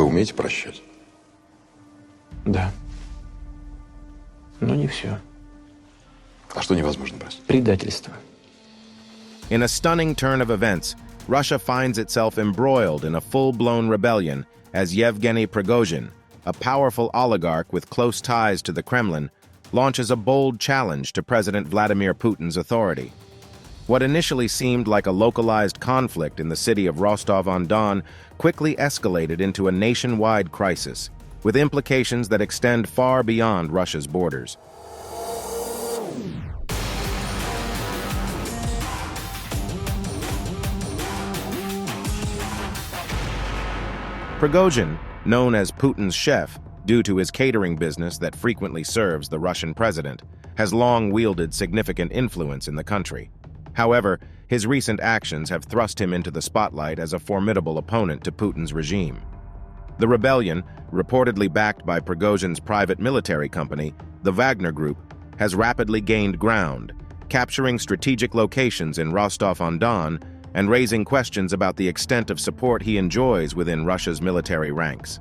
Вы умеете прощать? Да. Но не все. А что невозможно простить? Предательство. In a stunning turn of events, Russia finds itself embroiled in a full-blown rebellion as Yevgeny Prigozhin, a powerful oligarch with close ties to the Kremlin, launches a bold challenge to President Vladimir Putin's authority. What initially seemed like a localized conflict in the city of Rostov-on-Don quickly escalated into a nationwide crisis, with implications that extend far beyond Russia's borders. Prigozhin, known as Putin's chef due to his catering business that frequently serves the Russian president, has long wielded significant influence in the country. However, his recent actions have thrust him into the spotlight as a formidable opponent to Putin's regime. The rebellion, reportedly backed by Prigozhin's private military company, the Wagner Group, has rapidly gained ground, capturing strategic locations in Rostov-on-Don and raising questions about the extent of support he enjoys within Russia's military ranks.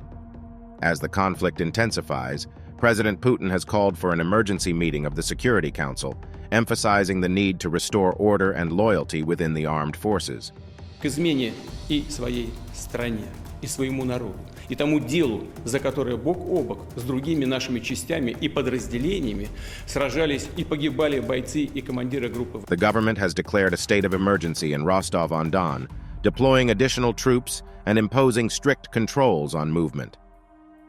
As the conflict intensifies, President Putin has called for an emergency meeting of the Security Council, emphasizing the need to restore order and loyalty within the armed forces. К измене и своей стране, и своему народу, и тому делу, за которое бок о бок с другими нашими частями и подразделениями сражались и погибали бойцы и командиры группы. The government has declared a state of emergency in Rostov-on-Don, deploying additional troops and imposing strict controls on movement.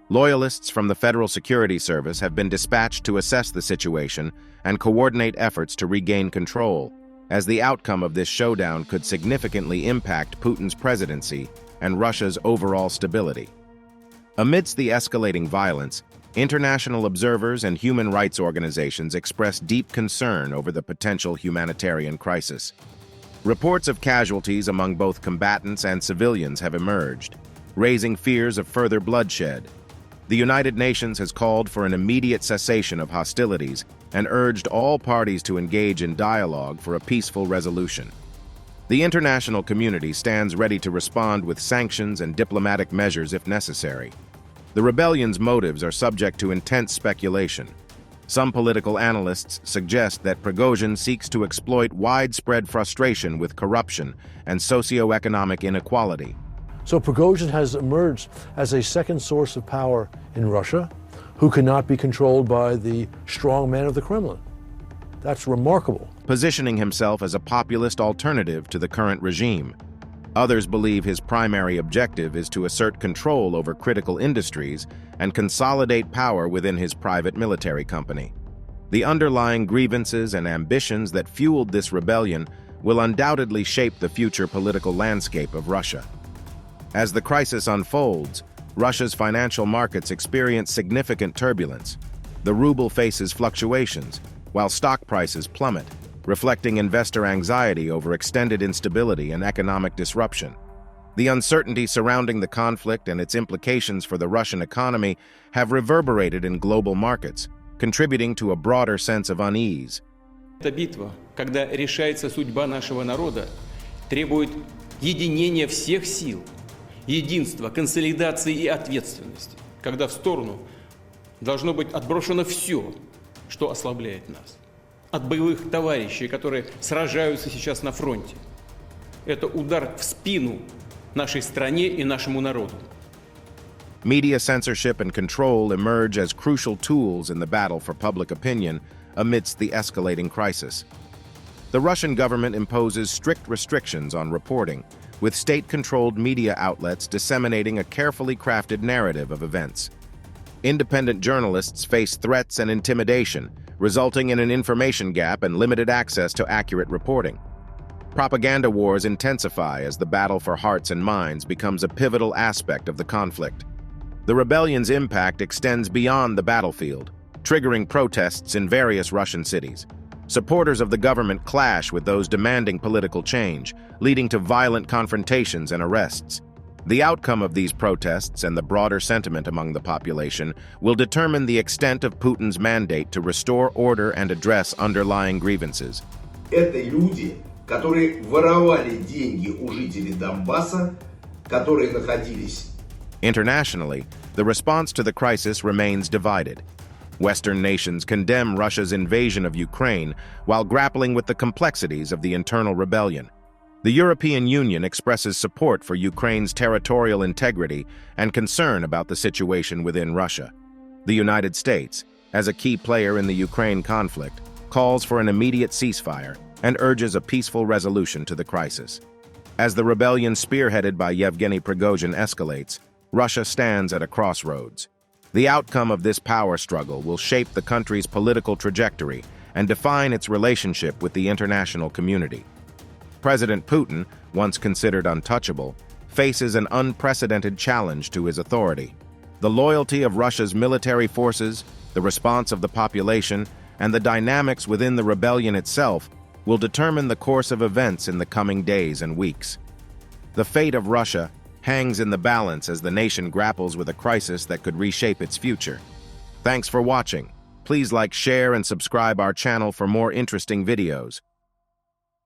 Loyalists from the Federal Security Service have been dispatched to assess the situation and coordinate efforts to regain control, as the outcome of this showdown could significantly impact Putin's presidency and Russia's overall stability. Amidst the escalating violence, international observers and human rights organizations express deep concern over the potential humanitarian crisis. Reports of casualties among both combatants and civilians have emerged, raising fears of further bloodshed. The United Nations has called for an immediate cessation of hostilities and urged all parties to engage in dialogue for a peaceful resolution. The international community stands ready to respond with sanctions and diplomatic measures if necessary. The rebellion's motives are subject to intense speculation. Some political analysts suggest that Prigozhin seeks to exploit widespread frustration with corruption and socioeconomic inequality. So Prigozhin has emerged as a second source of power in Russia who cannot be controlled by the strong man of the Kremlin. That's remarkable. Positioning himself as a populist alternative to the current regime. Others believe his primary objective is to assert control over critical industries and consolidate power within his private military company. The underlying grievances and ambitions that fueled this rebellion will undoubtedly shape the future political landscape of Russia. As the crisis unfolds, Russia's financial markets experience significant turbulence. The ruble faces fluctuations, while stock prices plummet, reflecting investor anxiety over extended instability and economic disruption. The uncertainty surrounding the conflict and its implications for the Russian economy have reverberated in global markets, contributing to a broader sense of unease. Эта битва, когда решается судьба нашего народа, требует единения всех сил, единства, консолидации и ответственности, когда в сторону должно быть отброшено все, что ослабляет нас. От боевых товарищей, которые сражаются сейчас на фронте. Это удар в спину нашей стране и нашему народу. Media censorship and control emerge as crucial tools in the battle for public opinion amidst the escalating crisis. The Russian government imposes strict restrictions on reporting, with state-controlled media outlets disseminating a carefully crafted narrative of events. Independent journalists face threats and intimidation, resulting in an information gap and limited access to accurate reporting. Propaganda wars intensify as the battle for hearts and minds becomes a pivotal aspect of the conflict. The rebellion's impact extends beyond the battlefield, triggering protests in various Russian cities. Supporters of the government clash with those demanding political change, leading to violent confrontations and arrests. The outcome of these protests and the broader sentiment among the population will determine the extent of Putin's mandate to restore order and address underlying grievances. Это люди, которые воровали деньги у жителей Донбасса, которые находились Internationally, the response to the crisis remains divided. Western nations condemn Russia's invasion of Ukraine while grappling with the complexities of the internal rebellion. The European Union expresses support for Ukraine's territorial integrity and concern about the situation within Russia. The United States, as a key player in the Ukraine conflict, calls for an immediate ceasefire and urges a peaceful resolution to the crisis. As the rebellion spearheaded by Yevgeny Prigozhin escalates, Russia stands at a crossroads. The outcome of this power struggle will shape the country's political trajectory and define its relationship with the international community. President Putin, once considered untouchable, faces an unprecedented challenge to his authority. The loyalty of Russia's military forces, the response of the population, and the dynamics within the rebellion itself will determine the course of events in the coming days and weeks. The fate of Russia hangs in the balance as the nation grapples with a crisis that could reshape its future. Thanks for watching. Please like, share, and subscribe our channel for more interesting videos.